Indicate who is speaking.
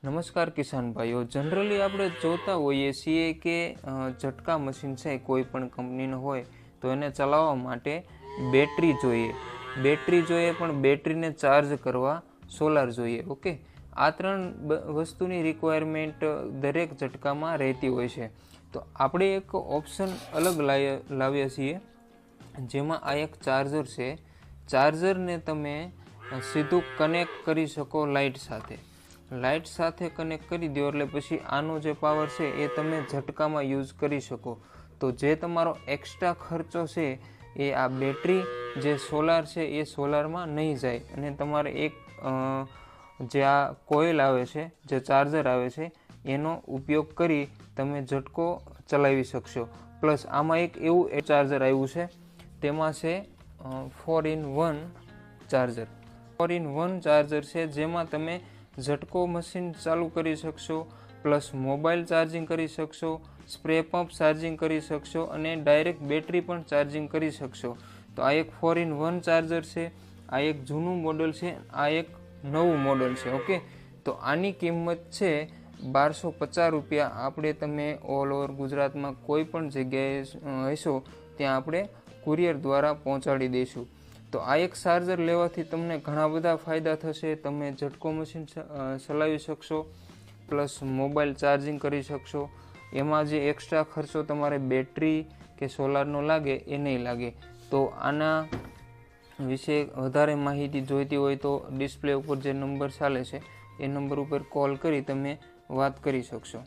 Speaker 1: નમસ્કાર કિસાન ભાઈઓ, જનરલી આપણે જોતા હોઈએ છીએ કે ઝટકા મશીન છે કોઈ પણ કંપનીનો હોય તો એને ચલાવવા માટે બેટરી જોઈએ પણ બેટરીને ચાર્જ કરવા સોલાર જોઈએ. ઓકે, આ ત્રણ વસ્તુની રિક્વાયરમેન્ટ દરેક ઝટકામાં રહેતી હોય છે. તો આપણે એક ઓપ્શન અલગ લાવ્યા છીએ જેમાં આ એક ચાર્જર છે. ચાર્જરને તમે સીધું કનેક્ટ કરી શકો લાઇટ સાથે કનેક્ટ કરી દો એટલે પછી આનો જે પાવર છે એ તમે ઝટકામાં યુઝ કરી શકો. તો જે તમારો એક્સ્ટ્રા ખર્ચો છે એ આ બેટરી જે સોલાર છે એ સોલારમાં નહીં જાય અને તમારે એક જે આ કોઇલ આવે છે, જે ચાર્જર આવે છે એનો ઉપયોગ કરી તમે ઝટકો ચલાવી શકશો. પ્લસ આમાં એક એવું ચાર્જર આવ્યું છે, તેમાં છે 4-in-1 ચાર્જર. 4-in-1 ચાર્જર છે જેમાં તમે ઝટકો મશીન ચાલુ કરી શકશો, પ્લસ મોબાઈલ ચાર્જિંગ કરી શકશો, સ્પ્રે પંપ ચાર્જિંગ કરી શકશો અને ડાયરેક્ટ બેટરી પણ ચાર્જિંગ કરી શકશો. તો આ એક 4-in-1 ચાર્જર છે. આ એક જૂનું મોડલ છે, આ એક નવું મોડલ છે. ઓકે, તો આની કિંમત છે 1250 રૂપિયા. આપણે તમે ઓલ ઓવર ગુજરાતમાં કોઈ પણ જગ્યાએ હશો ત્યાં આપણે કુરિયર દ્વારા પહોંચાડી દઈશું. તો આ એક ચાર્જર લેવાથી તમને ઘણા બધા ફાયદા થશે. તમે ઝટકો મશીન ચલાવી શકશો, પ્લસ મોબાઈલ ચાર્જિંગ કરી શકશો. એમાં જે એક્સ્ટ્રા ખર્ચો તમારે બેટરી કે સોલારનો લાગે એ નહીં લાગે. તો આના વિશે વધારે માહિતી જોઈતી હોય તો ડિસ્પ્લે ઉપર જે નંબર ચાલે છે એ નંબર ઉપર કોલ કરી તમે વાત કરી શકશો.